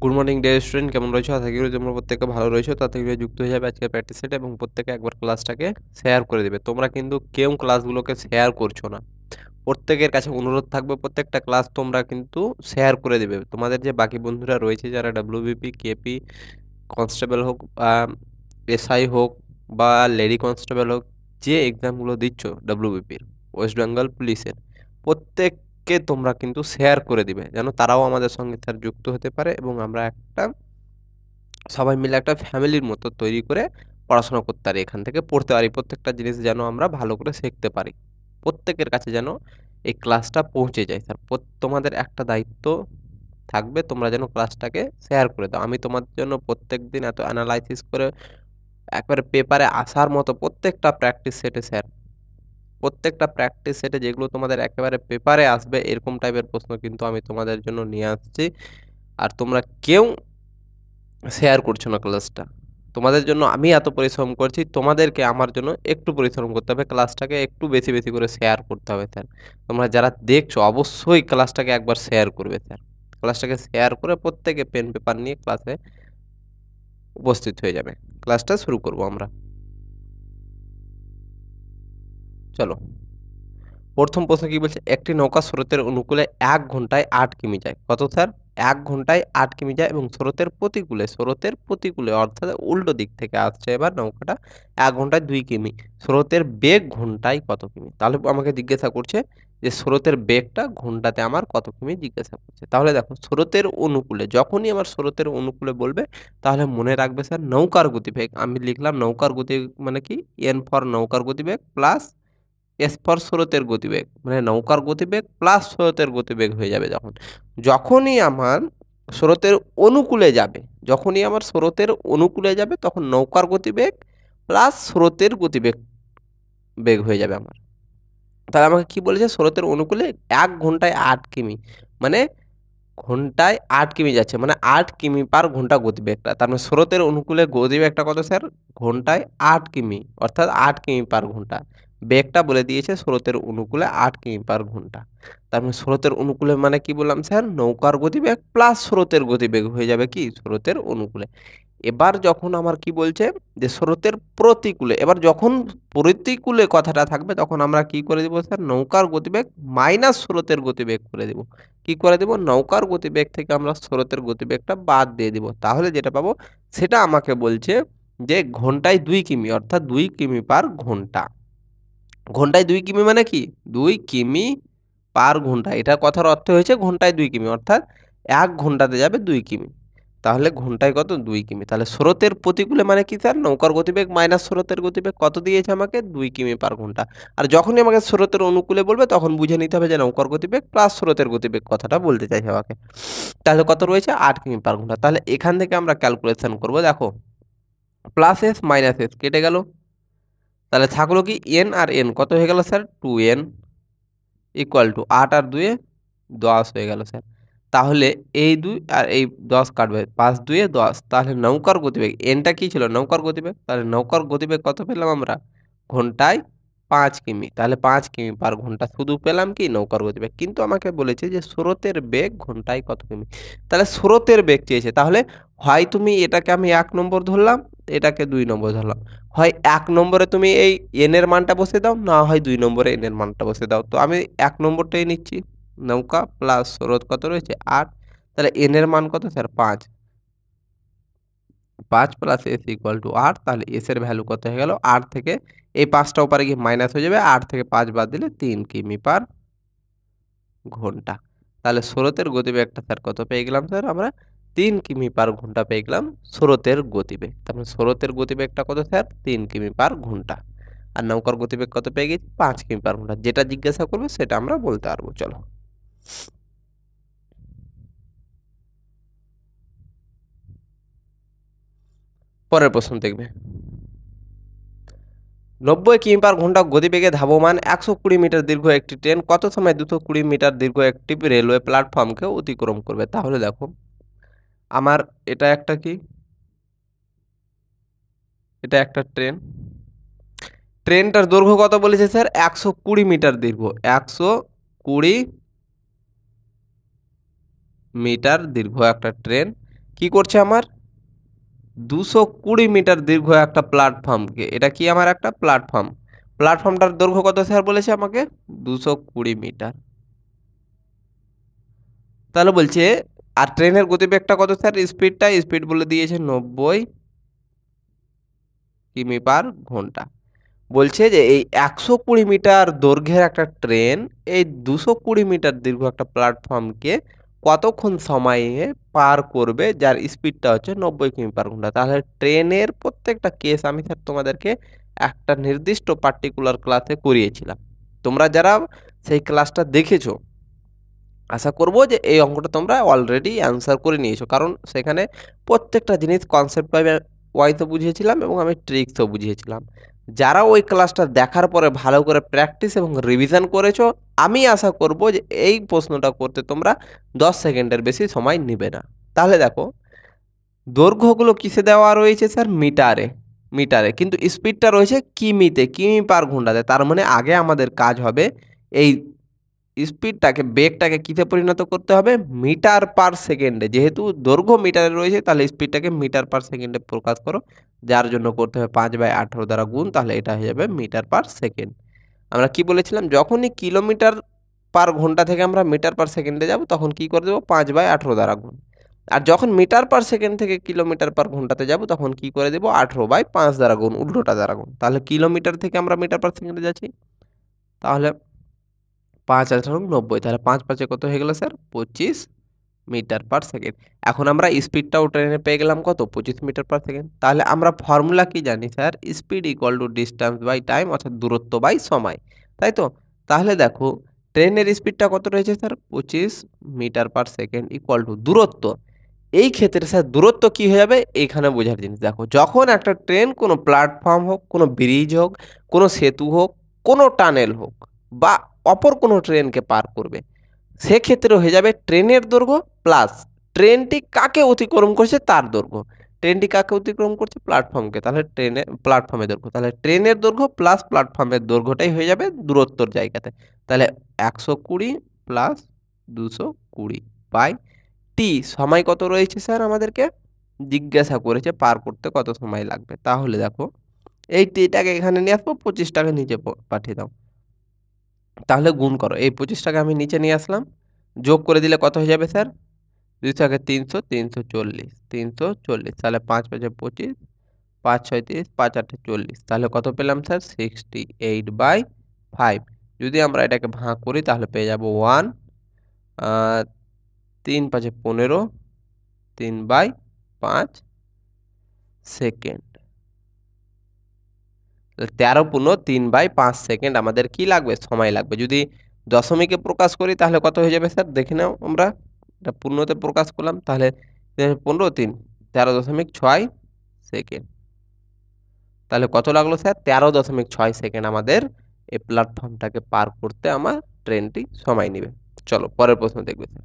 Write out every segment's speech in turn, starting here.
Good morning dear student, কেমন রয়েছো? আশা করি তোমরা প্রত্যেকে ভালো রয়েছো। তাড়াতাড়ি যুক্ত হয়ে যাবে আজকের প্র্যাকটিস সেটে এবং প্রত্যেকে একবার ক্লাসটাকে শেয়ার করে দেবে। তোমরা কিন্তু কেউ ক্লাসগুলোকে শেয়ার করছো না। প্রত্যেকের কাছে অনুরোধ থাকবে প্রত্যেকটা ক্লাস তোমরা কিন্তু শেয়ার করে দেবে। তোমাদের যে বাকি বন্ধুরা রয়েছে যারা ডাব্লিউবিপি, কেপি, কনস্টেবল হোক বা এসআই হোক বা লেডি কনস্টেবল হোক, যে এক্সামগুলো দিচ্ছ ডাব্লিউবিপির, ওয়েস্ট বেঙ্গল পুলিশের, প্রত্যেককে তোমরা কিন্তু শেয়ার করে দিবে যেন তারাও আমাদের সঙ্গে স্যার যুক্ত হতে পারে এবং আমরা একটা সবাই মিলে একটা ফ্যামিলির মতো তৈরি করে পড়াশোনা করতে পারি, এখান থেকে পড়তে পারি, প্রত্যেকটা জিনিস যেন আমরা ভালো করে শিখতে পারি, প্রত্যেকের কাছে যেন এই ক্লাসটা পৌঁছে যায়। স্যার তোমাদের একটা দায়িত্ব থাকবে, তোমরা যেন ক্লাসটাকে শেয়ার করে দাও। আমি তোমাদের জন্য প্রত্যেক দিন এত অ্যানালাইসিস করে একবারে পেপারে আসার মতো প্রত্যেকটা প্র্যাকটিস সেটে স্যার, প্রত্যেকটা প্র্যাকটিস সেটে যেগুলো তোমাদের একেবারে পেপারে আসবে এরকম টাইপের প্রশ্ন কিন্তু আমি তোমাদের জন্য নিয়ে আসছি। আর তোমরা কেউ শেয়ার করছো না ক্লাসটা। তোমাদের জন্য আমি এত পরিশ্রম করছি, তোমাদেরকে আমার জন্য একটু পরিশ্রম করতে হবে, ক্লাসটাকে একটু বেশি বেশি করে শেয়ার করতে হবে স্যার। তোমরা যারা দেখছো অবশ্যই ক্লাসটাকে একবার শেয়ার করবে স্যার। ক্লাসটাকে শেয়ার করে প্রত্যেকে পেন পেপার নিয়ে ক্লাসে উপস্থিত হয়ে যাবে। ক্লাসটা শুরু করব আমরা। চলো, প্রথম প্রশ্ন কি বলছে, একটি নৌকা স্রোতের অনুকূলে 1 ঘন্টায় 8 কিমি যায়। কত স্যার? 1 ঘন্টায় 8 কিমি যায় এবং স্রোতের প্রতিকূলে অর্থাৎ উল্টো দিক থেকে আসছে এবার নৌকাটা, 1 ঘন্টায় 2 কিমি। স্রোতের বেগ ঘন্টায় কত কিমি? তাহলে আমাকে জিজ্ঞাসা করছে যে স্রোতের বেগটা ঘন্টাতে আমার কত কিমি জিজ্ঞাসা করছে। তাহলে দেখো, স্রোতের অনুকূলে, যখনই আমার স্রোতের অনুকূলে বলবে তাহলে মনে রাখবে স্যার নৌকার গতিবেগ। আমি লিখলাম নৌকার গতিবেগ মানে কি, এন ফর নৌকার গতিবেগ প্লাস এস ফর স্রোতের গতিবেগ, মানে নৌকার গতিবেগ প্লাস স্রোতের গতিবেগ হয়ে যাবে যখন, যখনই আমার স্রোতের অনুকূলে যাবে, তখন নৌকার গতিবেগ প্লাস স্রোতের গতিবেগ হয়ে যাবে আমার। তাহলে আমাকে কি বলেছে, স্রোতের অনুকূলে 1 ঘন্টায় 8 কিমি, মানে ঘন্টায় 8 কিমি যাচ্ছে, মানে 8 কিমি/ঘন্টা গতিবেগটা। তার মানে স্রোতের অনুকূলে গতিবেগটা কত স্যার? ঘন্টায় 8 কিমি, অর্থাৎ 8 কিমি/ঘন্টা। বেগটা বলে দিয়েছে স্রোতের অনুকূলে 8 কিমি/ঘন্টা। তার মানে স্রোতের অনুকূলে মানে কি বললাম স্যার? নৌকার গতিবেগ প্লাস স্রোতের গতিবেগ হয়ে যাবে কি স্রোতের অনুকূলে। এবার যখন আমার কি বলছে যে স্রোতের প্রতিকূলে, এবার যখন প্রতিকূলে কথাটা থাকবে তখন আমরা কি করে দিব স্যার? নৌকার গতিবেগ মাইনাস স্রোতের গতিবেগ করে দিব। কি করে দিব? নৌকার গতিবেগ থেকে আমরা স্রোতের গতিবেগটা বাদ দিয়ে দিব। তাহলে যেটা পাবো সেটা আমাকে বলছে যে ঘন্টায় 2 কিমি, অর্থাৎ 2 কিমি/ঘন্টা। ঘন্টায় 2 কিমি মানে কি? 2 কিমি/ঘন্টা। এটা কথার অর্থ হয়েছে ঘন্টায় 2 কিমি, অর্থাৎ 1 ঘন্টাতে যাবে 2 কিমি। তাহলে ঘন্টায় কত? 2 কিমি। তাহলে স্রোতের প্রতিকূলে মানে কি স্যার? নৌকার গতিবেগ মাইনাস স্রোতের গতিবেগ কত দিয়েছে আমাকে? 2 কিমি/ঘন্টা। আর যখনই আমাকে স্রোতের অনুকূলে বলবে তখন বুঝে নিতে হবে যে নৌকার গতিবেগ প্লাস স্রোতের গতিবেগ কথাটা বলতে চাইছে আমাকে। তাহলে কত রয়েছে? 8 কিমি/ঘন্টা। তাহলে এখান থেকে আমরা ক্যালকুলেশন করব। দেখো, প্লাস এস মাইনাস এস কেটে গেল, তাহলে থাকলো কি এন আর এন, কত হয়ে গেল স্যার? 2n ইকুয়াল টু 8 আর 2 10 হয়ে গেল স্যার। তাহলে এই 2 আর এই 10 কাটবে, 5 2 10। তাহলে নৌকার গতিবেগ, এনটা কি ছিল? নৌকার গতিবেগ। তাহলে নৌকার গতিবেগ কত পেলাম আমরা? ঘন্টায় 5 কিমি। তাহলে 5 কিমি/ঘন্টা শুধু পেলাম কি? নৌকার গতিবেগ। কিন্তু আমাকে বলেছে যে স্রোতের বেগ ঘন্টায় কত কিমি। তাহলে স্রোতের বেগ চেয়েছে, তাহলে হয় তুমি এটাকে আমি 1 নম্বর ধরলাম, এটাকে 2 নম্বর ধরলাম। হয় 1 নম্বরে তুমি এই এন এর মানটা বসিয়ে দাও, না হয় 2 নম্বরে এন এর মানটা বসিয়ে দাও। তো আমি 1 নম্বরটাই নিচ্ছি। নৌকা প্লাস স্রোত কত রয়েছে? 8। তাহলে এন এর মান কত sir? 5। 5 plus S equal to 8। তাহলে এস এর ভ্যালু কত হয়ে গেল? 8 থেকে এই 5টা ওপারে গিয়ে মাইনাস হয়ে যাবে, 8 থেকে 5 বাদ দিলে 3 কিমি/ঘন্টা। তাহলে স্রোতের গতিবেগটা স্যার কত পেয়ে গেলাম স্যার? আমরা 3 কিমি/ঘন্টা পেয়ে গেলাম স্রোতের গতিবেগ। তার মানে স্রোতের গতিবেগটা কত স্যার? 3 কিমি/ঘন্টা। আর নৌকার গতিবেগ কত পেয়ে গেছি? 5 কিমি/ঘন্টা। যেটা জিজ্ঞাসা করবে সেটা আমরা বলতে পারবো। চলো, পরের প্রশ্ন দেখবে। 90 কিমি/ঘন্টা গতিবেগে ধাবমান 120 মিটার দীর্ঘ একটি ট্রেন কত সময় 220 মিটার দীর্ঘ একটি রেলওয়ে প্ল্যাটফর্মকে অতিক্রম করবে? তাহলে দেখো, আমার এটা একটা কি, এটা একটা ট্রেন। ট্রেনটার দৈর্ঘ্য কত বলেছে স্যার? 120 মিটার দীর্ঘ। 120 মিটার দীর্ঘ একটা ট্রেন কি করছে আমার 220 মিটার দীর্ঘ একটা প্ল্যাটফর্মকে, এটা কি আমার একটা প্ল্যাটফর্মটার দৈর্ঘ্য কত স্যার বলেছে আমাকে 220 মিটার। তাহলে বলছে আর ট্রেনের গতিবেগটা কত স্যার, স্পিড বলে দিয়েছে 90 কিমি/ঘন্টা। বলছে যে এই 120 মিটার দৈর্ঘ্যের একটা ট্রেন এই 220 মিটার দীর্ঘ একটা প্ল্যাটফর্মকে কতক্ষণ সময়ে পার করবে, যার স্পিডটা হচ্ছে 90 কিমি/ঘন্টা। তাহলে ট্রেনের প্রত্যেকটা কেস আমি স্যার তোমাদেরকে একটা নির্দিষ্ট পার্টিকুলার ক্লাসে করিয়েছিলাম। তোমরা যারা সেই ক্লাসটা দেখেছো আশা করব যে এই অঙ্কটা তোমরা অলরেডি অ্যান্সার করে নিয়েছো, কারণ সেখানে প্রত্যেকটা জিনিস কনসেপ্ট ওয়াইজও বুঝিয়েছিলাম এবং আমি ট্রিক্সও বুঝিয়েছিলাম। যারা ওই ক্লাসটা দেখার পরে ভালো করে প্র্যাকটিস এবং রিভিশন করেছো, আমি আশা করব যে এই প্রশ্নটা করতে তোমরা 10 সেকেন্ডের বেশি সময় নেবে না। তাহলে দেখো দৈর্ঘ্যগুলো কিসে দেওয়া রয়েছে স্যার, মিটারে, কিন্তু স্পিডটা রয়েছে কিমি/ঘন্টাতে। তার মানে আগে আমাদের কাজ হবে এই বেগটাকে কিসে পরিণত করতে হবে, মিটার/সেকেন্ডে। যেহেতু দৈর্ঘ্য মিটারে রয়েছে তাহলে স্পিডটাকে মিটার/সেকেন্ডে প্রকাশ করো, যার জন্য করতে হবে 5/18 দ্বারা গুণ, তাহলে এটা হয়ে যাবে মিটার/সেকেন্ড। আমরা কি বলেছিলাম, যখনই কিলোমিটার/ঘন্টা থেকে আমরা মিটার/সেকেন্ডে যাব তখন কি করে দেবো, 5/18 দ্বারা গুণ। আর যখন মিটার/সেকেন্ড থেকে কিলোমিটার/ঘন্টাতে যাব তখন কি করে দেবো, 18/5 দ্বারা গুণ, উল্টোটা দ্বারা গুণ। তাহলে কিলোমিটার থেকে আমরা মিটার/সেকেন্ডে যাচ্ছি, তাহলে 5×18=90, তাহলে 5×5 কত হয়ে গেল স্যার, 25 মিটার/সেকেন্ড। এখন আমরা স্পিডটাও ট্রেনে পেয়ে গেলাম কত, 25 মিটার/সেকেন্ড। তাহলে আমরা ফর্মুলা কি জানি sir, speed equal to distance by time, অর্থাৎ দূরত্ব বাই সময়, তাই তো। তাহলে দেখো ট্রেনের স্পিডটা কত রয়েছে স্যার, 25 মিটার/সেকেন্ড ইকুয়াল টু দূরত্ব। এই ক্ষেত্রে স্যার দূরত্ব কি হয়ে যাবে, এইখানে বোঝার জিনিস দেখো, যখন একটা ট্রেন কোনো প্ল্যাটফর্ম হোক, কোনো ব্রিজ হোক, কোনো সেতু হোক, কোনো টানেল হোক বা অপর কোনো ট্রেনকে পার করবে, সেক্ষেত্রে হয়ে যাবে ট্রেনের দৈর্ঘ্য প্লাস ট্রেনটি কাকে অতিক্রম করছে তার দৈর্ঘ্য। ট্রেনটি কাকে অতিক্রম করছে, প্ল্যাটফর্মকে, তাহলে প্ল্যাটফর্মের দৈর্ঘ্য, তাহলে ট্রেনের দৈর্ঘ্য প্লাস প্ল্যাটফর্মের দৈর্ঘ্যটাই হয়ে যাবে দূরত্বর জায়গাতে। তাহলে 120 প্লাস 220 বাই টি, সময় কত রয়েছে স্যার, আমাদেরকে জিজ্ঞাসা করেছে পার করতে কত সময় লাগবে। তাহলে দেখো এই টিটাকে এখানে নিয়ে আসবো, 25টাকে নিচে পাঠিয়ে দাও, তাহলে গুণ করো। এই 25টাকে আমি নিচে নিয়ে আসলাম, যোগ করে দিলে কত হয়ে যাবে স্যার, 200 300 340 340, তাহলে 5×5 = 25, 5×6 = 30, 5×8 = 40, তাহলে কত পেলাম স্যার, 68/5। যদি আমরা এটাকে ভাগ করি তাহলে পেয়ে যাব 1, 3×5 = 15, 3/5 সেকেন্ড। 13 × 3/5 সেকেন্ড আমাদের কি লাগবে, সময় লাগবে। যদি দশমিকে প্রকাশ করি তাহলে কত হয়ে যাবে স্যার, দেখে নাও, আমরা এটা পূর্ণতে প্রকাশ করলাম, তাহলে 15 3 13.6 সেকেন্ড। তাহলে কত লাগলো স্যার, 13.6 সেকেন্ড আমাদের এই প্ল্যাটফর্মটাকে পার করতে আমার ট্রেনটি সময় নেবে। চলো পরের প্রশ্ন দেখবে স্যার।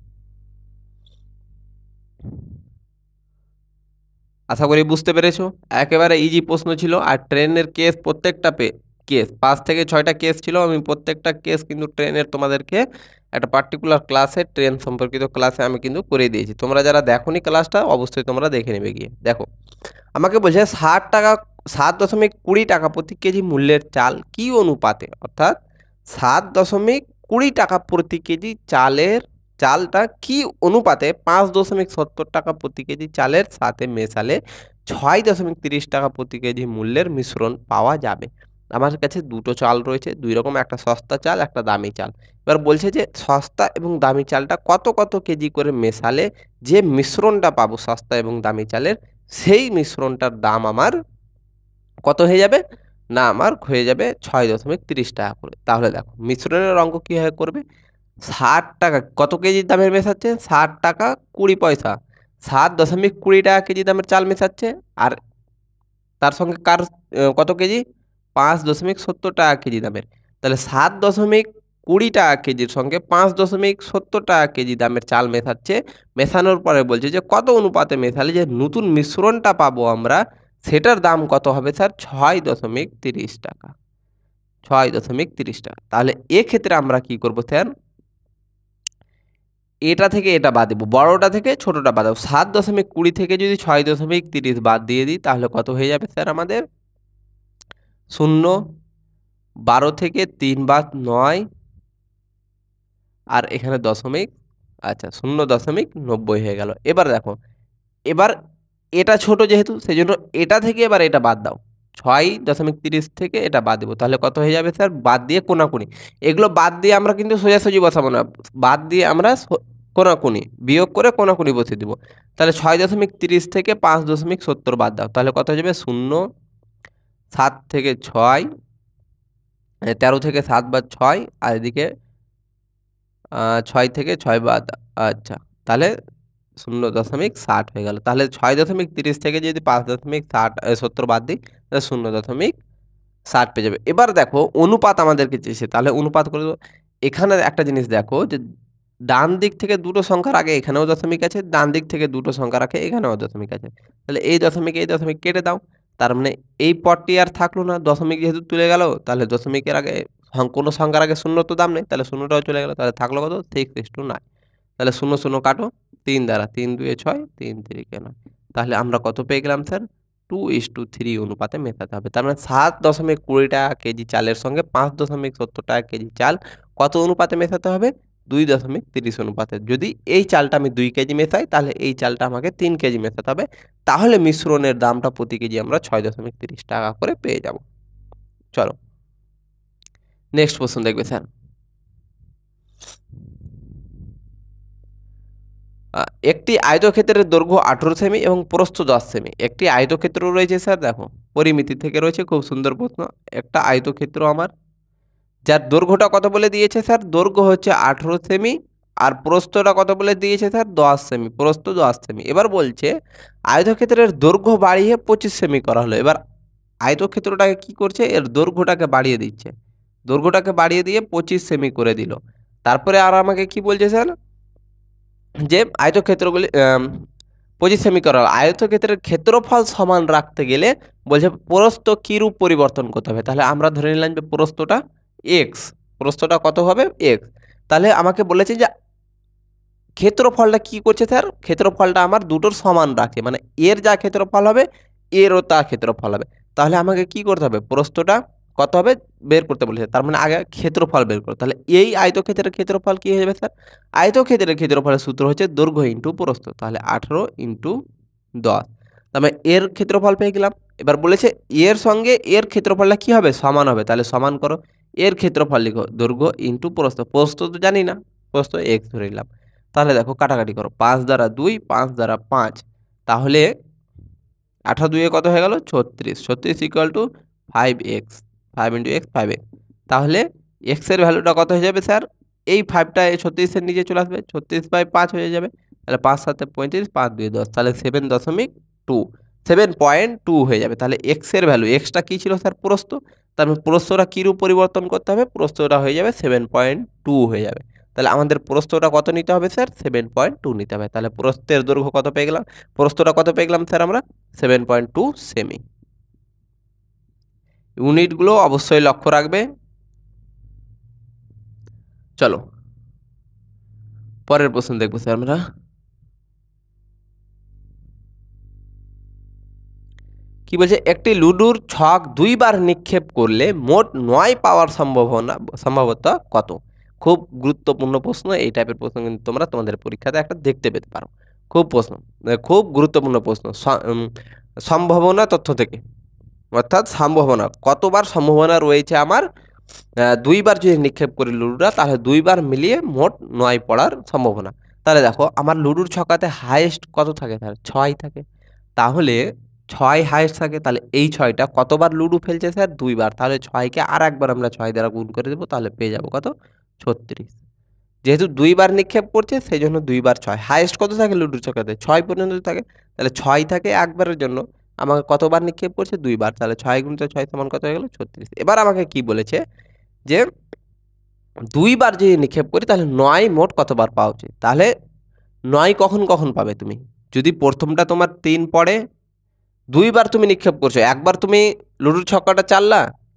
আশা করি বুঝতে পেরেছো, একেবারে ইজি প্রশ্ন ছিল। আর ট্রেনের কেস প্রত্যেকটা কেস 5 থেকে 6টা কেস ছিল, আমি প্রত্যেকটা কেস কিন্তু ট্রেনের তোমাদেরকে একটা পার্টিকুলার ক্লাসে, ট্রেন সম্পর্কিত ক্লাসে আমি কিন্তু করে দিয়েছি। তোমরা যারা দেখোনি ক্লাসটা অবশ্যই তোমরা দেখে নেবে গিয়ে। দেখো আমাকে বলছে 7.20 টাকা প্রতি কেজি মূল্যের চাল কি অনুপাতে, অর্থাৎ 7.20 টাকা প্রতি কেজি চালটা কি অনুপাতে 5.70 টাকা প্রতি কেজি চালের সাথে মেশালে 6.30 টাকা প্রতি কেজি মূল্যের মিশ্রণ পাওয়া যাবে। আমার কাছে দুটো চাল রয়েছে, দুই রকম, একটা সস্তা চাল একটা দামি চাল। এবার বলছে যে সস্তা এবং দামি চালটা কত কত কেজি করে মেশালে যে মিশ্রণটা পাবো সস্তা এবং দামি চালের, সেই মিশ্রণটার দাম আমার কত হয়ে যাবে, না আমার হয়ে যাবে 6.30 টাকা করে। তাহলে দেখো মিশ্রণের অঙ্ক কীভাবে করবে, 60 টাকা কত কেজি দামের মেশাচ্ছে, 60 টাকা 20 পয়সা, 7.20 টাকা কেজি দামের চাল মেশাচ্ছে, আর তার সঙ্গে কত কেজি, 5.70 টাকা কেজি দামের। তাহলে 7.20 টাকা কেজির সঙ্গে 5.70 টাকা কেজি দামের চাল মেশাচ্ছে। মেশানোর পরে বলছে যে কত অনুপাতে মেশালে যে নতুন মিশ্রণটা পাবো আমরা, সেটার দাম কত হবে স্যার, 6.30 টাকা, 6.30 টাকা। তাহলে এক্ষেত্রে আমরা কি করবো স্যার, এটা থেকে এটা বাদ দেবো, বড়টা থেকে ছোটটা বাদ দেবো। 7.20 থেকে যদি 6.30 বাদ দিয়ে দিই তাহলে কত হয়ে যাবে স্যার আমাদের? 0, 12 থেকে 3 বাদ 9, আর এখানে দশমিক, আচ্ছা 0.90 হয়ে গেল। এবার দেখো, এবার এটা ছোট যেহেতু সেই জন্য এটা থেকে এবার এটা বাদ দাও, 6.30 থেকে এটা বাদ দেবো, তাহলে কত হয়ে যাবে স্যার? বাদ দিয়ে কোনাকুনি, এগুলো বাদ দিয়ে আমরা কিন্তু সোজাসুজি বসাবো না, বাদ দিয়ে আমরা কোনাকুনি বিয়োগ করে কোনাকুনি বসিয়ে দিব। তাহলে 6.30 থেকে 5.70 বাদ দাও, তাহলে কত হয়ে যাবে? 0, 7 থেকে 6, 13 থেকে 7 বাদ 6, আর এদিকে 6 থেকে 6 বাদ, আচ্ছা তাহলে 0.60 হয়ে গেল। তাহলে 6.30 থেকে যদি 5.70 বাদ দিই তাহলে 0.60 পেয়ে যাবে। এবার দেখো অনুপাত আমাদেরকে চেয়েছে, তাহলে অনুপাত করে দেবো। এখানে একটা জিনিস দেখো যে ডান দিক থেকে দুটো সংখ্যার আগে এখানেও দশমিক আছে, ডান দিক থেকে দুটো সংখ্যার আগে এখানেও দশমিক আছে, তাহলে এই দশমিক কেটে দাও। তার মানে এই পদটি আর থাকলো না, দশমিক যেহেতু তুলে গেল, তাহলে দশমিকের আগে কোনো সংখ্যার আগে শূন্য তো দাম নেই, তাহলে শূন্যটাও চলে গেল, তাহলে থাকলো কত? 6:9। তাহলে 0 0 কাটো 3 দ্বারা, 3 2 6, 3 3 9। তাহলে আমরা কত পেয়ে গেলাম স্যার? 2:3 অনুপাতে মেশাতে হবে। তার মানে 7.20 টাকা কেজি চালের সঙ্গে 5.70 টাকা কেজি চাল কত অনুপাতে মেশাতে হবে? 2.30 অনুপাতে। যদি এই চালটা আমি 2 কেজি মেশাই তাহলে এই চালটা আমাকে 3 কেজি মেশাতে হবে, তাহলে মিশ্রণের দামটা প্রতি কেজি আমরা 6.30 টাকা করে পেয়ে যাব। চলো নেক্সট প্রশ্ন দেখবে স্যার। একটি আয়তক্ষেত্রের দৈর্ঘ্য 18 সেমি এবং প্রস্থ 10 সেমি। একটি আয়তক্ষেত্র রয়েছে স্যার, দেখো পরিমিতি থেকে রয়েছে, খুব সুন্দর প্রশ্ন। একটা আয়তক্ষেত্র আমার, যার দৈর্ঘ্যটা কত বলে দিয়েছে স্যার? দৈর্ঘ্য হচ্ছে 18 সেমি, আর প্রস্থটা কত বলে দিয়েছে স্যার? 10 সেমি, প্রস্থ 10 সেমি। এবার বলছে আয়তক্ষেত্রের দৈর্ঘ্য বাড়িয়ে 25 সেমি করা হলো। এবার আয়তক্ষেত্রটাকে কি করছে? এর দৈর্ঘ্যটাকে বাড়িয়ে দিচ্ছে, দৈর্ঘ্যটাকে বাড়িয়ে দিয়ে 25 সেমি করে দিল। তারপরে আর আমাকে কি বলছে স্যার? যে আয়তক্ষেত্রগুলি 25 সেমি করা হলো। আয়তক্ষেত্রের ক্ষেত্রফল সমান রাখতে গেলে বলছে প্রস্থ কি রূপ পরিবর্তন করতে হবে। তাহলে আমরা ধরে নিলাম যে প্রস্থটা এক্স, প্রস্থটা কত হবে? এক্স। তাহলে আমাকে বলেছে যে ক্ষেত্রফলটা কি করছে স্যার? ক্ষেত্রফলটা আমার দুটোর সমান রাখে, মানে এর যা ক্ষেত্রফল হবে এরও তা ক্ষেত্রফল হবে। তাহলে আমাকে কি করতে হবে? প্রস্থটা কত হবে বের করতে বলেছে, তার মানে আগে ক্ষেত্রফল বের করো। তাহলে এই আয়তক্ষেত্রের ক্ষেত্রফল কি হয়ে যাবে স্যার? আয়তক্ষেত্রের ক্ষেত্রফলের সূত্র হচ্ছে দৈর্ঘ্য ইন্টু প্রস্থ, তাহলে 18 ইন্টু 10, তার মানে এর ক্ষেত্রফল পেয়ে গেলাম। এবার বলেছে এর সঙ্গে এর ক্ষেত্রফলটা কি হবে? সমান হবে, তাহলে সমান করো। এর ক্ষেত্রফল লিখো দৈর্ঘ্য ইন্টু প্রস্থ, প্রস্থ তো জানি না, প্রস্থ এক্স ধরে নিলাম। তাহলে দেখো কাটাকাটি করো, 5 দ্বারা 2, 5 দ্বারা 5, তাহলে 18 2 কত হয়ে গেল? 36, 36 equal to 5x, 5 into x 5x। তাহলে এক্সের ভ্যালুটা কত হয়ে যাবে স্যার? এই 5টা 36-এর নিচে চলে আসবে, 36/5 হয়ে যাবে। তাহলে 5 7 35, 5 2 10, তাহলে 7.2 হয়ে যাবে। তাহলে এক্সের ভ্যালু, এক্সটা কী ছিল স্যার? প্রস্থ। তার মানে প্রস্থটা কী রূপ পরিবর্তন করতে হবে? প্রস্থটা হয়ে যাবে 7.2 হয়ে যাবে। তাহলে আমাদের প্রস্থটা কত নিতে হবে স্যার? 7.2 নিতে হবে। তাহলে প্রস্থের দৈর্ঘ্য কত পেয়ে গেলাম? প্রস্থটা কত পেয়ে গেলাম স্যার আমরা? 7.2 সেমি। ইউনিটগুলো অবশ্যই লক্ষ্য রাখবে। চলো পরের প্রশ্ন দেখবো স্যার আমরা। কি বলছে? একটি লুডুর ছক 2 বার নিক্ষেপ করলে মোট 9 পাওয়ার সম্ভাবতা কত? খুব গুরুত্বপূর্ণ প্রশ্ন। এই টাইপের প্রশ্ন কিন্তু তোমরা তোমাদের পরীক্ষাতে একটা দেখতে পেতে পারো। খুব গুরুত্বপূর্ণ প্রশ্ন। সম্ভাবনা তথ্য থেকে, অর্থাৎ সম্ভাবনা কতবার সম্ভাবনা রয়েছে আমার 2 বার যদি নিক্ষেপ করি লুডুটা, তাহলে 2 বার মিলিয়ে মোট 9 পড়ার সম্ভাবনা। তাহলে দেখো আমার লুডুর ছক্কাতে হাইয়েস্ট কত থাকে স্যার? 6 থাকে। তাহলে 6 হাইয়েস্ট থাকে, তাহলে এই 6টা কতবার লুডু ফেলছে স্যার? 2 বার। তাহলে 6কে আর একবার আমরা 6 দ্বারা গুণ করে দেবো, তাহলে পেয়ে যাবো কত? 36। যেহেতু 2 বার নিক্ষেপ করছে সেই জন্য 2 বার 6। হাইয়েস্ট কত থাকে লুডুর ছক্কাতে? 6 পর্যন্ত থাকে। তাহলে 6 থাকে একবারের জন্য, আমাকে কতবার নিক্ষেপ করছে? 2 বার। তাহলে 6 গুণিত 6 সমান কত হয়ে গেল? 36। এবার আমাকে কি বলেছে যে 2 বার যদি নিক্ষেপ করি তাহলে 9 মোট কতবার পাওয়া উচিত? তাহলে 9 কখন কখন পাবে তুমি? যদি প্রথমটা তোমার 3 পড়ে, 2 বার তুমি নিক্ষেপ করছো, একবার তুমি লুডুর ছক্কাটা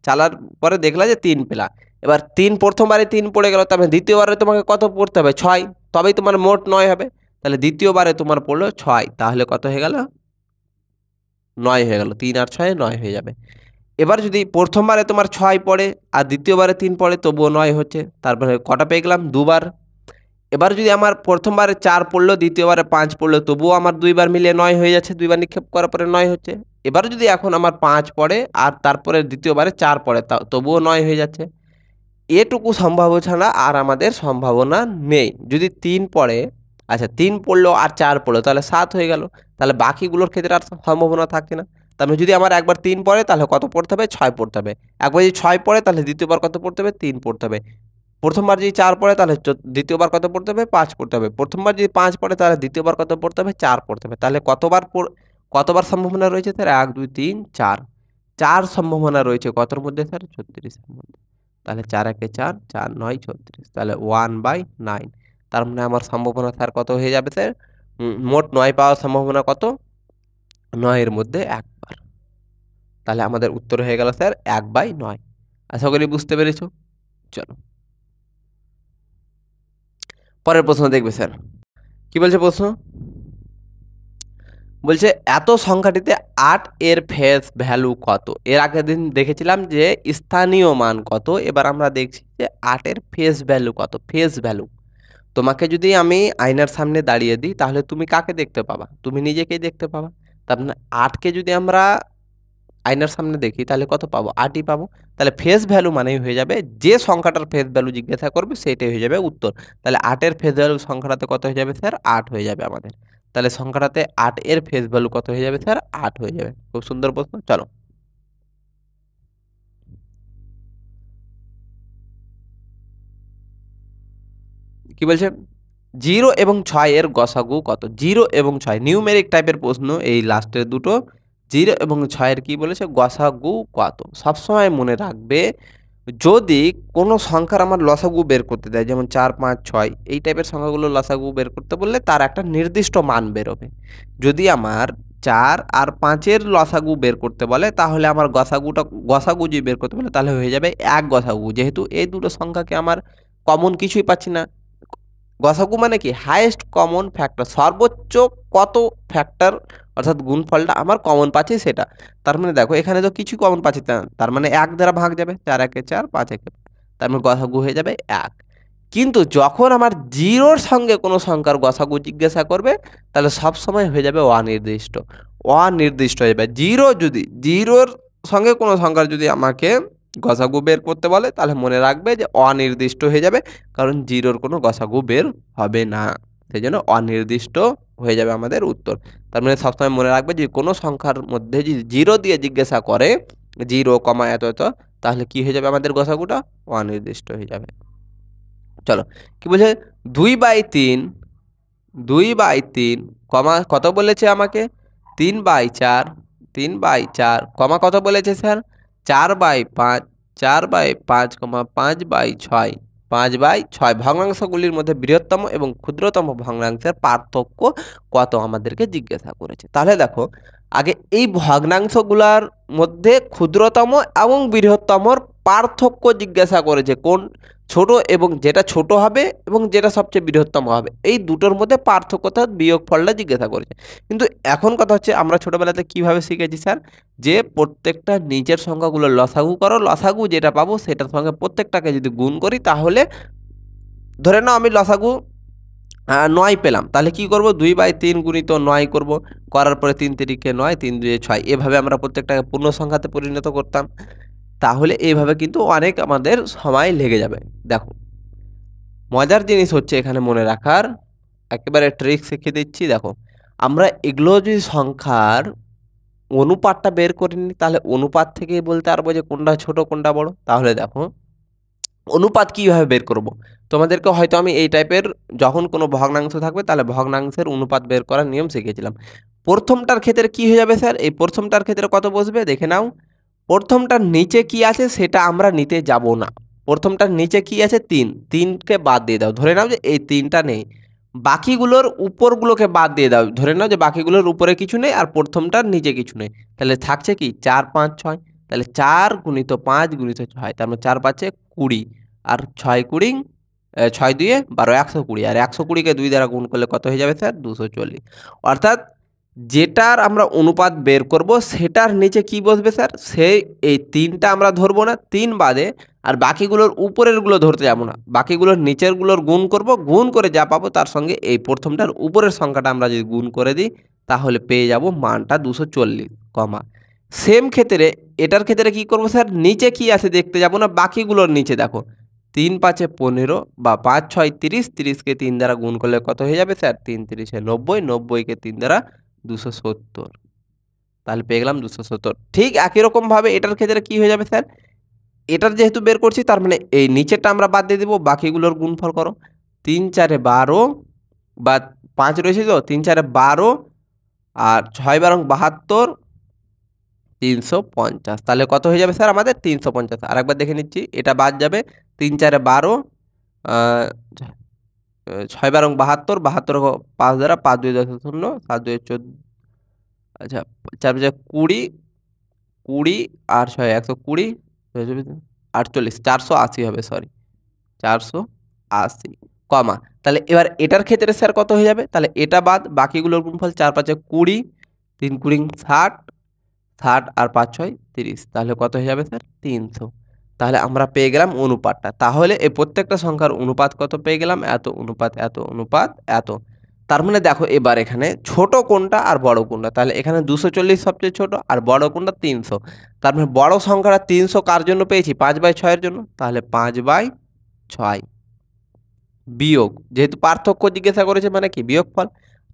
চালার পরে দেখলা যে 3 পেলা। এবার 3 প্রথমবারে 3 পড়ে গেল, তবে দ্বিতীয়বারে তোমাকে কত পড়তে হবে? 6। তবেই তোমার মোট 9 হবে। তাহলে দ্বিতীয়বারে তোমার পড়লো 6, তাহলে কত হয়ে গেল? 9 হয়ে গেল। 3 আর 6 9 হয়ে যাবে। এবার যদি প্রথমবারে তোমার 6 পড়ে আর দ্বিতীয়বারে 3 পড়ে তবুও 9 হচ্ছে। তারপরে কটা পেয়ে গেলাম? 2 বার। এবার যদি আমার প্রথমবারে 4 পড়লো, দ্বিতীয়বারে 5 পড়লো, তবুও আমার 2 বার মিলিয়ে 9 হয়ে যাচ্ছে। 2 বার নিক্ষেপ করার পরে 9 হচ্ছে। এবার যদি এখন আমার 5 পড়ে আর তারপরে দ্বিতীয়বারে 4 পড়ে, তবুও 9 হয়ে যাচ্ছে। এটুকু সম্ভাবনা ছাড়া আর আমাদের সম্ভাবনা নেই। যদি 3 পড়ে, আচ্ছা 3 পড়লো আর 4 পড়লো, তাহলে 7 হয়ে গেল। তাহলে বাকিগুলোর ক্ষেত্রে আর সম্ভাবনা থাকছে না। তার মানে যদি আমার একবার 3 পড়ে তাহলে কত পড়তে হবে? 6 পড়তে হবে। একবার যদি 6 পড়ে তাহলে দ্বিতীয়বার কত পড়তে হবে? 3 পড়তে হবে। প্রথমবার যদি 4 পড়ে তাহলে দ্বিতীয়বার কত পড়তে হবে? 5 পড়তে হবে। প্রথমবার যদি 5 পড়ে তাহলে দ্বিতীয়বার কত পড়তে হবে? 4 পড়তে হবে। তাহলে কতবার সম্ভাবনা রয়েছে স্যার? 1, 2, 3, 4। 4 সম্ভাবনা রয়েছে কতর মধ্যে স্যার? 36 এর মধ্যে। তাহলে 4 একে 4, 4 9 36। তাহলে 1/9। তার মানে আমার সম্ভাবনা স্যার কত হয়ে যাবে স্যার? মোট 9 পাওয়ার সম্ভাবনা কত? 9 এর মধ্যে 1 বার। তাহলে আমাদের উত্তর হয়ে গেল স্যার 1/9। আশা করি বুঝতে পেরেছো। চলো পরের প্রশ্ন দেখবে স্যার। কি বলছে প্রশ্ন? বলছে এত সংখ্যাটিতে 8 এর ফেস ভ্যালু কত? এর আগের দিন দেখেছিলাম যে স্থানীয় মান কত, এবার আমরা দেখছি যে 8 এর ফেস ভ্যালু কত। ফেস ভ্যালু তোমাকে যদি আমি আয়নার সামনে দাঁড়িয়ে দিই তাহলে তুমি কাকে দেখতে পাবা? তুমি নিজেকেই দেখতে পাবা। তার মানে 8কে যদি আমরা আয়নার সামনে দেখি তাহলে কত পাবো? 8ই পাবো। তাহলে ফেস ভ্যালু মানেই হয়ে যাবে যে সংখ্যাটার ফেস ভ্যালু জিজ্ঞাসা করবে সেটাই হয়ে যাবে উত্তর। তাহলে 8 এর ফেস ভ্যালু সংখ্যাটাতে কত হয়ে যাবে স্যার? 8 হয়ে যাবে আমাদের। তাহলে সংখ্যাটাতে 8 এর ফেস ভ্যালু কত হয়ে যাবে স্যার? 8 হয়ে যাবে। খুব সুন্দর প্রশ্ন। চলো কি বলছে? 0 এবং 6 এর গসাগু কত? 0 এবং 6 নিউমেরিক টাইপের প্রশ্ন এই লাস্টের দুটো। 0 এবং 6 এর কি বলেছে? গসাগু কত? সবসময় মনে রাখবে যদি কোনো সংখ্যার আমার লসাগু বের করতে দেয়, যেমন 4, 5, 6 এই টাইপের সংখ্যাগুলো লসাগু বের করতে বললে তার একটা নির্দিষ্ট মান বেরোবে। যদি আমার 4 আর 5 এর লসাগু বের করতে বলে তাহলে আমার গসাগু যদি বের করতে বলে তাহলে হয়ে যাবে 1 গসাগু। যেহেতু এই দুটো সংখ্যাকে আমার কমন কিছুই পাচ্ছি না। গসাগু মানে কি? হাইয়েস্ট কমন ফ্যাক্টর, সর্বোচ্চ কত ফ্যাক্টর অর্থাৎ গুণফলটা আমার কমন পাচ্ছি সেটা। তার মানে দেখো এখানে তো কিছু কমন পাচ্ছি না, তার মানে 1 দ্বারা ভাগ যাবে। 4 একে 4, 5 একে 5। তার মানে গসাগু হয়ে যাবে 1। কিন্তু যখন আমার 0-র সঙ্গে কোনো সংখ্যার গসাগু জিজ্ঞাসা করবে তাহলে সবসময় হয়ে যাবে অনির্দিষ্ট। অনির্দিষ্ট হয়ে যাবে। 0-র সঙ্গে কোনো সংখ্যার যদি আমাকে গসাগু বের করতে বলে তাহলে মনে রাখবে যে অনির্দিষ্ট হয়ে যাবে, কারণ 0-র কোনো গসাগু বের হবে না। সেই জন্য অনির্দিষ্ট হয়ে যাবে আমাদের উত্তর। তার মানে সবসময় মনে রাখবে যে কোনো সংখ্যার মধ্যে যদি 0 দিয়ে জিজ্ঞাসা করে 0, এত এত, তাহলে কি হয়ে যাবে আমাদের গসাগুটা? অনির্দিষ্ট হয়ে যাবে। চলো কি বলছে? 2/3, 2/3 কত বলেছে আমাকে? 3/4, 3/4 কত বলেছে স্যার? 4/5, 4/5, 5/6, 5/6 ভগ্নাংশগুলির মধ্যে বৃহত্তম এবং ক্ষুদ্রতম ভগ্নাংশের পার্থক্য কত আমাদেরকে জিজ্ঞাসা করেছে। তাহলে দেখো আগে এই ভগ্নাংশগুলোর মধ্যে ক্ষুদ্রতম এবং বৃহত্তমর পার্থক্য জিজ্ঞাসা করেছে। কোন ছোট এবং যেটা ছোট হবে এবং যেটা সবচেয়ে বৃহত্তম হবে এই দুটোর মধ্যে পার্থক্যটা বিয়োগফলটা জিজ্ঞাসা করেছে। কিন্তু এখন কথা হচ্ছে আমরা ছোটবেলাতে কিভাবে শিখেছি স্যার? যে প্রত্যেকটা নিচের সংখ্যাগুলো লসাগু করো, লসাগু যেটা পাবো সেটার সঙ্গে প্রত্যেকটাকে যদি গুণ করি তাহলে ধরে নাও আমি লসাগু 9 পেলাম, তাহলে কি করব? 2/3 গুণিত 9 করব। করার পরে 3 তিরিকে 9, 3 দুয়ে 6 এভাবে আমরা প্রত্যেকটাকে পূর্ণ সংখ্যাতে পরিণত করতাম। তাহলে এইভাবে কিন্তু অনেক আমাদের সময় লেগে যাবে। দেখো মজার জিনিস হচ্ছে এখানে মনে রাখার, একেবারে ট্রিক শিখিয়ে দিচ্ছি। দেখো আমরা এগুলো যদি সংখ্যার অনুপাতটা বের করে নিই তাহলে অনুপাত থেকেই বলতে পারবো যে কোনটা ছোট কোনটা বড়। তাহলে দেখো অনুপাত কীভাবে বের করব? তোমাদেরকে হয়তো আমি এই টাইপের যখন কোনো ভগ্নাংশ থাকবে তাহলে ভগ্নাংশের অনুপাত বের করার নিয়ম শিখিয়েছিলাম। প্রথমটার ক্ষেত্রে কি হয়ে যাবে স্যার? এই প্রথমটার ক্ষেত্রে কত বসবে দেখে নাও। প্রথমটার নিচে কি আছে সেটা আমরা নিতে যাব না। প্রথমটার নিচে কি আছে? 3, 3কে বাদ দিয়ে দাও। ধরে নাও যে এই 3টা নেই। বাকিগুলোর উপরগুলোকে বাদ দিয়ে দাও। ধরে নাও যে বাকিগুলোর উপরে কিছু নেই আর প্রথমটার নিচে কিছু নেই। তাহলে থাকছে কি? 4, 5, 6। তাহলে 4 গুণিত 5 গুণিত 6, তার মানে 4 5 20 আর 6 20 6 দুইয়ে 12, 120, আর 120কে 2 দ্বারা গুণ করলে কত হয়ে যাবে স্যার? 240। অর্থাৎ যেটার আমরা অনুপাত বের করব সেটার নিচে কি বসবে স্যার? সেই এই 3টা আমরা ধরবো না, 3 বাদে আর বাকিগুলোর উপরেরগুলো ধরতে যাব না। বাকিগুলোর নিচেরগুলোর গুণ করব, গুণ করে যা পাবো তার সঙ্গে এই প্রথমটার উপরের সংখ্যাটা আমরা যদি গুণ করে দিই তাহলে পেয়ে যাব মানটা 240, কমা। সেম ক্ষেত্রে এটার ক্ষেত্রে কি করব স্যার? নিচে কি আছে দেখতে যাব না, বাকিগুলোর নিচে দেখো 3 5 15 বা 5 6 30, 30কে 3 দ্বারা গুণ করলে কত হয়ে যাবে স্যার? 3 3 90, 90কে 3 দ্বারা 270, তাহলে পেয়ে গেলাম 270। ঠিক একই রকমভাবে এটার ক্ষেত্রে কি হয়ে যাবে স্যার? এটার যেহেতু বের করছি তার মানে এই নিচেরটা আমরা বাদ দিয়ে দেবো, বাকিগুলোর গুণফল করো। 3 4 12 বা 5 রয়েছে তো 3 4 12 আর 6 12 72, 350। তাহলে কত হয়ে যাবে স্যার আমাদের? 350। আরেকবার দেখে নিচ্ছি, এটা বাদ যাবে। 3 4 12, 6 12 72, 72 5 দ্বারা 5 2 10 শূন্য, 7 2 14, আচ্ছা 4 5 20, 20 আর 6 120, 48, 480 হবে, সরি 480, কমা। তাহলে এবার এটার ক্ষেত্রে স্যার কত হয়ে যাবে? তাহলে এটা বাদ বাকিগুলোর গুণফল 4 5 20, 3 20 60, 60 আর 5 6 30, তাহলে কত হয়ে যাবে স্যার? 300। তাহলে আমরা পেয়ে গেলাম অনুপাতটা। তাহলে এই প্রত্যেকটা সংখ্যার অনুপাত কত পেয়ে গেলাম? এত অনুপাত এত অনুপাত এত। তার মানে দেখো এবার এখানে ছোট কোনটা আর বড় কোনটা? তাহলে এখানে 240 সবচেয়ে ছোট আর বড় কোনটা? 300। তার মানে বড় সংখ্যাটা 300 কার জন্য পেয়েছি? 5/6 এর জন্য। তাহলে 5/6 বিয়োগ, যেহেতু পার্থক্য জিজ্ঞাসা করেছে মানে কি বিয়োগফল।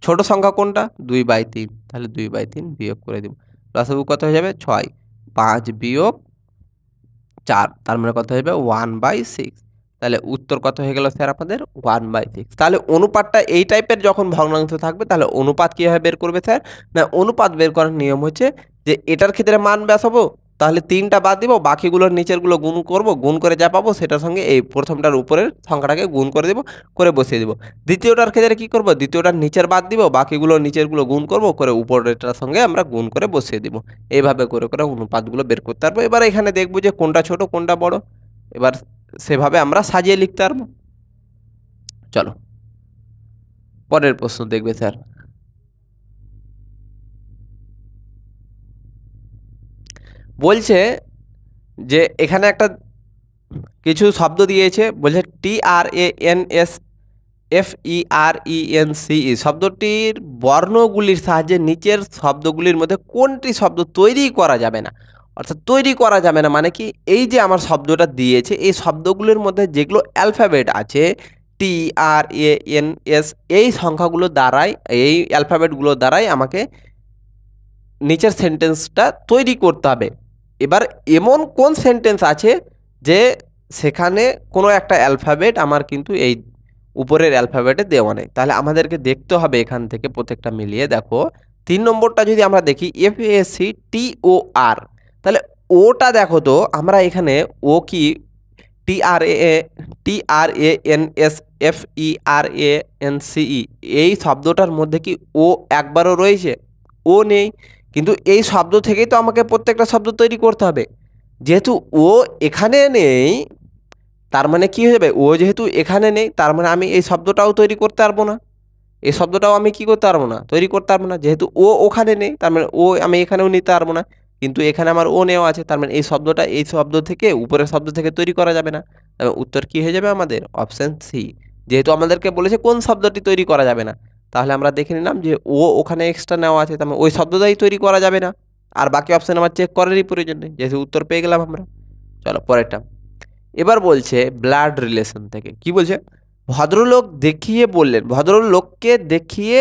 ছোট সংখ্যা কোনটা? 2/3, তাহলে 2/3 বিয়োগ করে দিব। লসাগু কত হয়ে যাবে? 6, 5 বিয়োগ 4, তার মানে কত হয়ে যাবে? 1/6। তাহলে উত্তর কত হয়ে গেল স্যার আপনাদের? 1/6। তাহলে অনুপাতটা এই টাইপের যখন ভগ্নাংশ থাকবে তাহলে অনুপাত কীভাবে বের করবে স্যার? না, অনুপাত বের করার নিয়ম হচ্ছে যে এটার ক্ষেত্রে মান বসাবো, তাহলে 3টা বাদ দিব, বাকিগুলোর নিচেরগুলো গুণ করব, গুণ করে যা পাবো সেটার সঙ্গে এই প্রথমটার উপরের সংখ্যাটাকে গুণ করে দেবো, করে বসিয়ে দেবো। দ্বিতীয়টার ক্ষেত্রে কী করব? দ্বিতীয়টার নিচের বাদ দিব, বাকিগুলোর নিচেরগুলো গুণ করব, করে উপরেরটার সঙ্গে আমরা গুণ করে বসিয়ে দিব। এইভাবে করে করে অনুপাতগুলো বের করতে পারবো। এবার এখানে দেখবো যে কোনটা ছোট কোনটা বড়, এবার সেভাবে আমরা সাজিয়ে লিখতে পারবো। চলো পরের প্রশ্ন দেখবে স্যার। বলছে যে এখানে একটা কিছু শব্দ দিয়েছে, বলছে TRANSFERENCE শব্দটির বর্ণগুলির সাহায্যে নিচের শব্দগুলির মধ্যে কোনটি শব্দ তৈরি করা যাবে না? অর্থাৎ তৈরি করা যাবে না মানে কি? এই যে আমার শব্দটা দিয়েছে এই শব্দগুলির মধ্যে যেগুলো অ্যালফাবেট আছে TRANS, এই সংখ্যাগুলো দ্বারাই, এই অ্যালফাবেটগুলো দ্বারাই আমাকে নিচের সেন্টেন্সটা তৈরি করতে হবে। এবার এমন কোন সেন্টেন্স আছে যে সেখানে কোনো একটা অ্যালফাবেট আমার কিন্তু এই উপরের অ্যালফাবেটে দেওয়া নেই? তাহলে আমাদেরকে দেখতে হবে এখান থেকে প্রত্যেকটা মিলিয়ে। দেখো 3 নম্বরটা যদি আমরা দেখি FACTOR, তাহলে ওটা দেখো তো আমরা এখানে ও কি TRANSFERANCE এই শব্দটার মধ্যে কি ও একবারও রয়েছে? ও নেই। কিন্তু এই শব্দ থেকেই তো আমাকে প্রত্যেকটা শব্দ তৈরি করতে হবে। যেহেতু ও এখানে নেই তার মানে কি হয়ে যাবে? ও যেহেতু এখানে নেই তার মানে আমি এই শব্দটাও তৈরি করতে পারবো না। এই শব্দটাও আমি কি করতে পারবো না? তৈরি করতে পারবো না। যেহেতু ও ওখানে নেই তার মানে ও আমি এখানেও নিতে পারবো না। কিন্তু এখানে আমার ও নেওয়া আছে, তার মানে এই শব্দটা এই শব্দ থেকে উপরের শব্দ থেকে তৈরি করা যাবে না। উত্তর কি হয়ে যাবে আমাদের? Option C. যেহেতু আমাদেরকে বলেছে কোন শব্দটি তৈরি করা যাবে না, তাহলে আমরা দেখে নিলাম যে ও ওখানে এক্সট্রা নেওয়া আছে, তার মানে ওই শব্দটাই তৈরি করা যাবে না। আর বাকি অপশন আমার চেক করারই প্রয়োজন নেই, যেহেতু উত্তর পেয়ে গেলাম আমরা। চলো পরেরটা। এবার বলছে ব্লাড রিলেশন থেকে কি বলছে? ভদ্রলোক দেখিয়ে বললেন, ভদ্রলোককে দেখিয়ে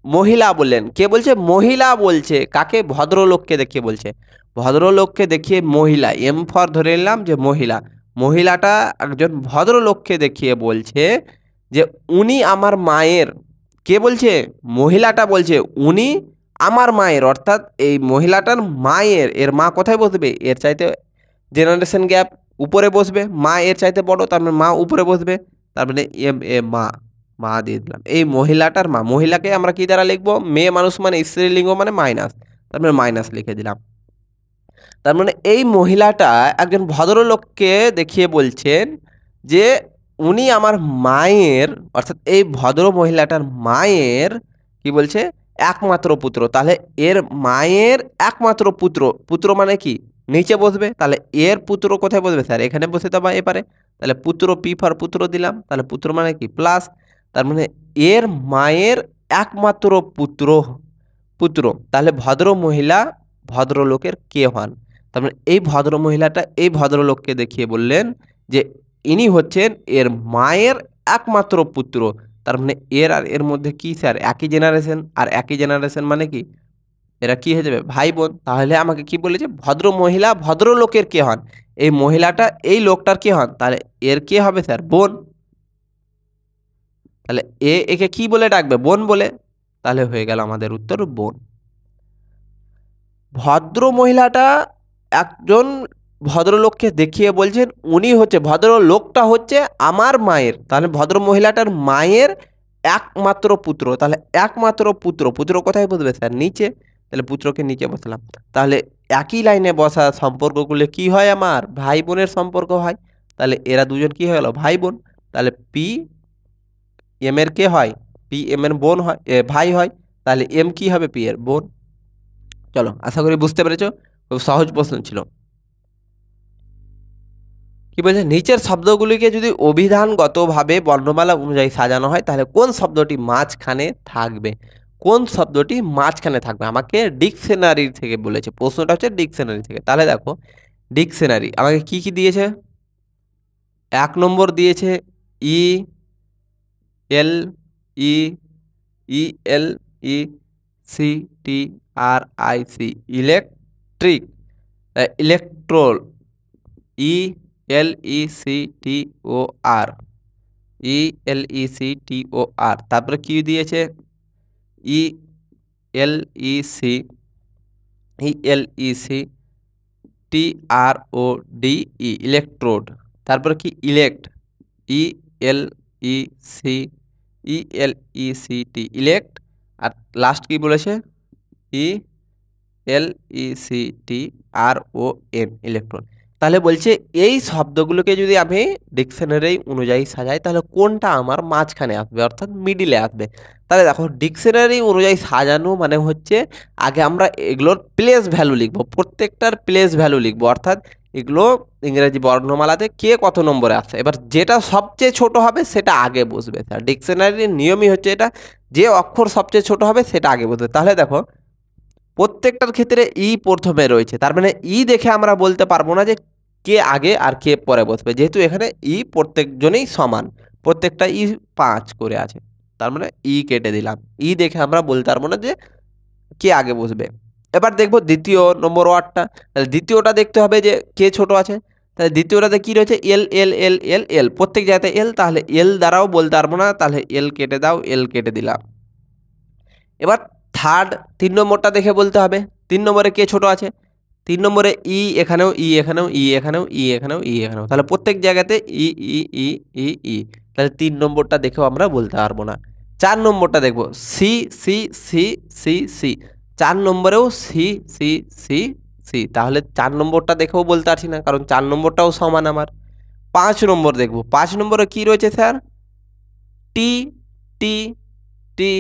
মহিলা বললেন। কে বলছে? মহিলা বলছে। কাকে? ভদ্রলোককে দেখিয়ে বলছে। ভদ্রলোককে দেখিয়ে মহিলা, এম ফর ধরে নিলাম যে মহিলা, মহিলাটা একজন ভদ্রলোককে দেখিয়ে বলছে যে উনি আমার মায়ের। কে বলছে? মহিলাটা বলছে উনি আমার মায়ের, অর্থাৎ এই মহিলাটার মায়ের, এর মা কোথায় বসবে? এর চাইতে জেনারেশন গ্যাপ, উপরে বসবে। মা এর চাইতে বড়, তার মানে মা উপরে বসবে, তার মানে মা, মা দিয়ে দিলাম। এই মহিলাটার মা, মহিলাকে আমরা কি দ্বারা লিখবো? মেয়ে মানুষ মানে স্ত্রীলিঙ্গ মানে মাইনাস, তার মানে মাইনাস লিখে দিলাম। তার মানে এই মহিলাটা একজন ভদ্রলোককে দেখিয়ে বলছেন যে উনি আমার মায়ের অর্থাৎ এই ভদ্র মহিলাটার মায়ের কি বলছে একমাত্র পুত্র। তাহলে এর মায়ের একমাত্র পুত্র, পুত্র মানে কি নিচে বসবে, তাহলে এর পুত্র কোথায় বসবে স্যার এখানে বসে তো বা এপারে, তাহলে পুত্র পি ফর পুত্র দিলাম, তাহলে পুত্র মানে কি প্লাস, তার মানে এর মায়ের একমাত্র পুত্র পুত্র, তাহলে ভদ্র মহিলা ভদ্রলোকের কে হন? তার মানে এই ভদ্র মহিলাটা এই ভদ্রলোককে দেখিয়ে বললেন যে ইনি হচ্ছেন এর মায়ের একমাত্র পুত্র। তার মানে এর আর এর মধ্যে কি স্যার একই জেনারেশন, আর একই জেনারেশন মানে কি এরা কি হয়ে যাবে ভাই বোন। তাহলে আমাকে কি বলেছে ভদ্র মহিলা ভদ্রলোকের কে হন, এই মহিলাটা এই লোকটার কে হন, তাহলে এর কে হবে স্যার বোন। তাহলে একে কি বলে ডাকবে বোন বলে, তাহলে হয়ে গেল আমাদের উত্তর বোন। ভদ্র মহিলাটা একজন ভদ্রলোককে দেখিয়ে বলছেন উনি হচ্ছে ভদ্রলোকটা হচ্ছে আমার মায়ের, তাহলে ভদ্র মহিলাটার মায়ের একমাত্র পুত্র, তাহলে একমাত্র পুত্র, পুত্র কোথায় বসবে স্যার নিচে, তাহলে পুত্রকে নিচে বসালাম। তাহলে একই লাইনে বসা সম্পর্কগুলো কি হয় আমার ভাই বোনের সম্পর্ক হয়, তাহলে এরা দুজন কি হয়ে গেল ভাই বোন। তাহলে পি এম এর কে হয়, পি এম এর বোন হয় ভাই হয়, তাহলে এম কি হবে পি এর বোন। চলো আশা করি বুঝতে পেরেছো, খুব সহজ প্রশ্ন ছিল। কি বলছে নিচের শব্দগুলিকে যদি অভিধানগতভাবে বর্ণমালা অনুযায়ী সাজানো হয় তাহলে কোন শব্দটি মাঝখানে থাকবে, কোন শব্দটি মাঝখানে থাকবে, আমাকে ডিকশনারি থেকে বলেছে, প্রশ্নটা হচ্ছে ডিকশনারি থেকে। তাহলে দেখো ডিকশনারি আমাকে কি কি দিয়েছে, 1 নম্বর দিয়েছে E L E E L E C T R I C electric, electrol E L E C T O R, E L E C T O R, তারপরে কি দিয়েছে E L E C E L E C T R O D E electrode, তারপরে কি elect E L E C E L E C T elect, আর last কি বলেছে E L E C T R O N electron. তাহলে বলছে এই শব্দগুলোকে যদি আমি ডিকশনারি অনুযায়ী সাজাই তাহলে কোনটা আমার মাঝখানে আসবে অর্থাৎ মিডিলে আসবে। তাহলে দেখো ডিকশনারি অনুযায়ী সাজানো মানে হচ্ছে আগে আমরা এগুলোর প্লেস ভ্যালু লিখবো, প্রত্যেকটার প্লেস ভ্যালু লিখবো, অর্থাৎ এগুলো ইংরেজি বর্ণমালাতে কে কত নম্বরে আসছে, এবার যেটা সবচেয়ে ছোট হবে সেটা আগে বসবে। স্যার ডিকশনারির নিয়মই হচ্ছে এটা, যে অক্ষর সবচেয়ে ছোট হবে সেটা আগে বসবে। তাহলে দেখো প্রত্যেকটার ক্ষেত্রে ই প্রথমে রয়েছে, তার মানে ই দেখে আমরা বলতে পারবো না যে কে আগে আর কে পরে বসবে, যেহেতু এখানে ই প্রত্যেকজনেই সমান, প্রত্যেকটা ই 5 করে আছে, তার মানে ই কেটে দিলাম, ই দেখে আমরা বলতে পারবো না যে কে আগে বসবে। এবার দেখবো দ্বিতীয় নম্বর ওয়ার্ডটা, তাহলে দ্বিতীয়টা দেখতে হবে যে কে ছোট আছে, তাহলে দ্বিতীয়টাতে কি রয়েছে এল এল এল এল এল, প্রত্যেক জায়গাতে এল, তাহলে এল দ্বারাও বলতে পারবো না, তাহলে এল কেটে দাও, এল কেটে দিলাম। এবার থার্ড 3 নম্বরটা দেখে বলতে হবে 3 নম্বরে কে ছোট আছে, 3 নম্বরে ই এখানেও ই এখানেও ই এখানেও ই এখানেও ই এখানেও, তাহলে প্রত্যেক জায়গাতে ই ই ই ই ই, তাহলে 3 নম্বরটা দেখেও আমরা বলতে পারবো না। 4 নম্বরটা দেখবো C C C C C, 4 নম্বরেও সি সি সি সি, তাহলে 4 নম্বরটা দেখেও বলতে পারছি না কারণ 4 নম্বরটাও সমান আমার। 5 নম্বর দেখবো 5 নম্বরে কি রয়েছে স্যার টি টি টি,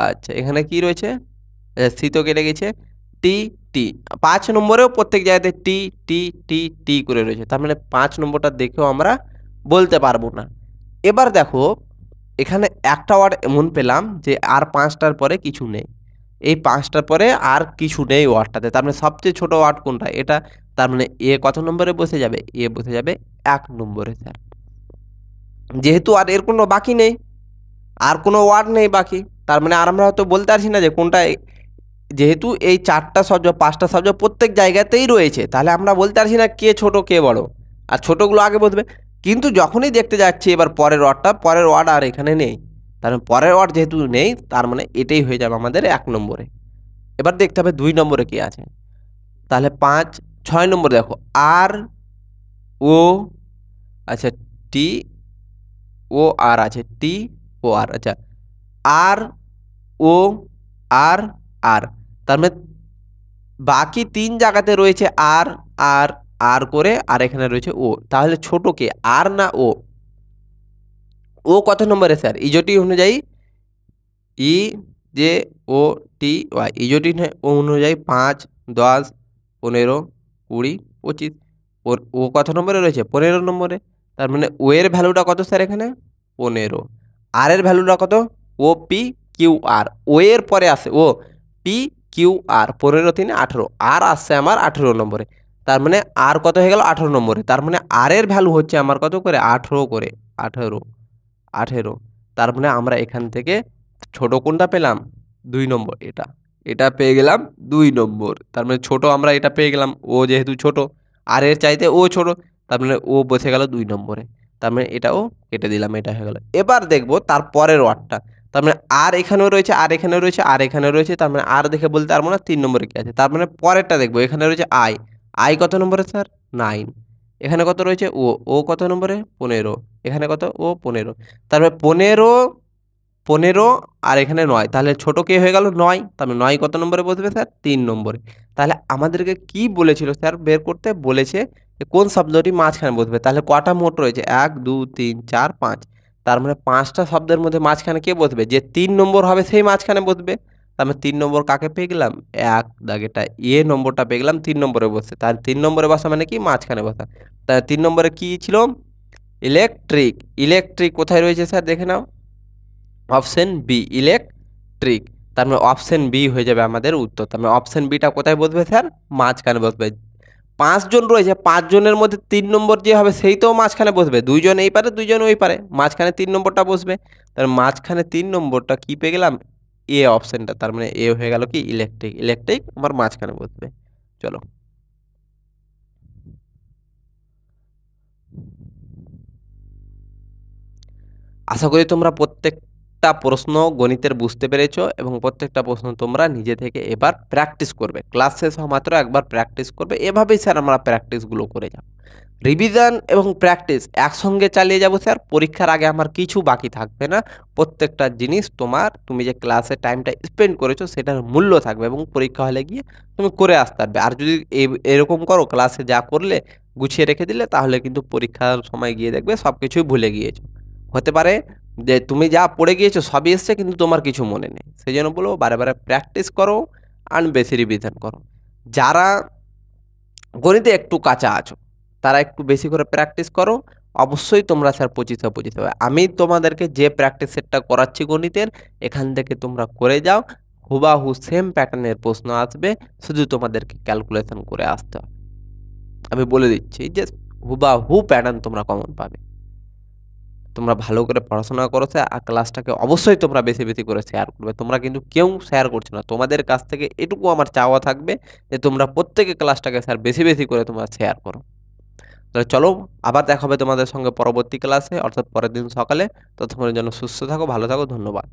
আচ্ছা এখানে কি রয়েছে সি তো কেটে গেছে টি টি, 5 নম্বরেও প্রত্যেক জায়গাতে টি টি টি টি করে রয়েছে, তার মানে 5 নম্বরটা দেখেও আমরা বলতে পারবো না। এবার দেখো এখানে একটা ওয়ার্ড এমন পেলাম যে আর 5টার পরে কিছু নেই, এই 5টার পরে আর কিছু নেই ওয়ার্ডটাতে, তার মানে সবচেয়ে ছোট ওয়ার্ড কোনটা এটা, তার মানে এ কত নম্বরে বসে যাবে, এ বসে যাবে 1 নম্বরে স্যার, যেহেতু আর এর কোনো বাকি নেই, আর কোনো ওয়ার্ড নেই বাকি, তার মানে আর আমরা হয়তো বলতে পারছি না যে কোনটা, যেহেতু এই 4টা শব্দ 5টা শব্দ প্রত্যেক জায়গাতেই রয়েছে তাহলে আমরা বলতে পারছি না কে ছোট কে বড়, আর ছোটগুলো আগে বসবে। কিন্তু যখনই দেখতে যাচ্ছি এবার পরের ওয়ার্ডটা, পরের ওয়ার্ড আর এখানে নেই, তার মানে পরের ওয়ার্ড যেহেতু নেই তার মানে এটাই হয়ে যাবে আমাদের 1 নম্বরে। এবার দেখতে হবে 2 নম্বরে কি আছে, তাহলে 6 নম্বর দেখো আর ও, আচ্ছা টি ও আর আছে, টি ও আর, আচ্ছা আর ও আর আর, তার মানে বাকি 3 জায়গাতে রয়েছে আর আর আর করে আর এখানে রয়েছে ও, তাহলে ছোট কে আর না ও? ও কত নম্বরে স্যার? ইজোটি অনুযায়ী ই জে ও টি ওয়াই, ইজোটি অনুযায়ী 5, 10, 15, 20, 25। ও কত নম্বরে রয়েছে? 15 নম্বরে। তার মানে ও এর ভ্যালুটা কত স্যার এখানে? 15। আর এর ভ্যালুটা কত? ও পি কিউ আর, ও এর পরে আসে ও পি কিউ আর, 15 3 18, আর আসছে আমার 18 নম্বরে। তার মানে আর কত হয়ে গেল? 18 নম্বরে। তার মানে আর এর ভ্যালু হচ্ছে আমার কত করে? 18 করে, 18, 18। তার মানে আমরা এখান থেকে ছোট কোনটা পেলাম? 2 নম্বর, এটা এটা পেয়ে গেলাম 2 নম্বর। তার মানে ছোট আমরা এটা পেয়ে গেলাম, ও যেহেতু ছোট, আর এর চাইতে ও ছোট, তার মানে ও বসে গেল 2 নম্বরে। তার মানে এটাও কেটে দিলাম, এটা হয়ে গেল। এবার দেখবো তার পরের ওয়ার্ডটা। তার মানে আর এখানেও রয়েছে, আর এখানেও রয়েছে, আর এখানেও রয়েছে। তার মানে আর দেখে বলতে পারবো না 3 নম্বরে কি আছে। তার মানে পরেরটা দেখবো, এখানে রয়েছে আই। আই কত নম্বরে স্যার? 9। এখানে কত রয়েছে? ও। ও কত নম্বরে? 15। এখানে কত? ও 15। তারপরে 15, 15 আর এখানে 9, তাহলে ছোট কে হয়ে গেল? 9। তার মানে 9 কত নম্বরে বসবে স্যার? 3 নম্বরে। তাহলে আমাদেরকে কি বলেছিল স্যার বের করতে? বলেছে যে কোন শব্দটি মাঝখানে বসবে। তাহলে কটা মোট রয়েছে? 1 2 3 4 5। তার মানে 5টা শব্দের মধ্যে মাঝখানে কে বসবে? যে 3 নম্বর হবে সেই মাঝখানে বসবে। তার মানে 3 নম্বর কাকে পেয়ে গেলাম? 1 দাগেটা এ নম্বরটা পেয়ে গেলাম 3 নম্বরে বসে। তাহলে 3 নম্বরে বসা মানে কি? মাঝখানে বসা। তাহলে 3 নম্বরে কি ছিল? ইলেকট্রিক। ইলেকট্রিক কোথায় রয়েছে স্যার দেখে নাও? Option B, electric. তার মানে অপশন বি হয়ে যাবে আমাদের উত্তর। তার মানে অপশন বিটা কোথায় বসবে স্যার? মাঝখানে বসবে। 5 জন রয়েছে, 5 জনের মধ্যে 3 নম্বর যে হবে সেই তো মাঝখানে বসবে। 2 জন এই পারে, 2 জন ওই পারে, মাঝখানে 3 নম্বরটা বসবে। তার মাঝখানে 3 নম্বরটা কি পেয়ে গেলাম? এ অপশনটা। তার মানে এ হয়ে গেল কি? ইলেকট্রিক। ইলেকট্রিক আমার মাঝখানে বসবে। চলো, আশা করি তোমরা প্রত্যেকটা প্রশ্ন গণিতের বুঝতে পেরেছো এবং প্রত্যেকটা প্রশ্ন তোমরা নিজে থেকে এবার প্র্যাকটিস করবে। ক্লাস শেষ হওয়া মাত্র একবার প্র্যাকটিস করবে। এভাবেই স্যার আমরা প্র্যাকটিসগুলো করে যাব। রিভিশন এবং প্র্যাকটিস একসঙ্গে চালিয়ে যাব স্যার। পরীক্ষার আগে আমার কিছু বাকি থাকবে না। প্রত্যেকটা জিনিস তুমি যে ক্লাসে টাইমটা স্পেন্ড করেছো সেটার মূল্য থাকবে এবং পরীক্ষা হলে গিয়ে তুমি করে আসতে পারবে। আর যদি এরকম করো, ক্লাসে যা করলে গুছিয়ে রেখে দিলে, তাহলে কিন্তু পরীক্ষার সময় গিয়ে দেখবে সব কিছুই ভুলে গিয়েছো। হতে পারে যে তুমি যা পড়ে গিয়েছো সবই এসছে কিন্তু তোমার কিছু মনে নেই। সেই জন্য বলবো বারে বারে প্র্যাকটিস করো আর বেশি রিভিশন করো। যারা গণিতে একটু কাঁচা আছো তারা একটু বেশি করে প্র্যাকটিস করো। অবশ্যই তোমরা স্যার 25 হবে। আমি তোমাদেরকে যে প্র্যাকটিস সেটটা করাচ্ছি গণিতের, এখান থেকে তোমরা করে যাও। হুবাহু সেম প্যাটার্নের প্রশ্ন আসবে, শুধু তোমাদেরকে ক্যালকুলেশন করে আসতে হবে। আমি বলে দিচ্ছি যে হুবাহু প্যাটার্ন তোমরা কমন পাবে। তোমরা ভালো করে পড়াশোনা করো স্যার, আর ক্লাসটাকে অবশ্যই তোমরা বেশি বেশি করে শেয়ার করবে। তোমরা কিন্তু কেউ শেয়ার করছো না। তোমাদের কাছ থেকে এটুকু আমার চাওয়া থাকবে যে তোমরা প্রত্যেকে ক্লাসটাকে স্যার বেশি বেশি করে তোমরা শেয়ার করো। তাহলে চলো, আবার দেখা হবে তোমাদের সঙ্গে পরবর্তী ক্লাসে, অর্থাৎ পরের দিন সকালে। ততক্ষণের জন্য সুস্থ থাকো, ভালো থাকো, ধন্যবাদ।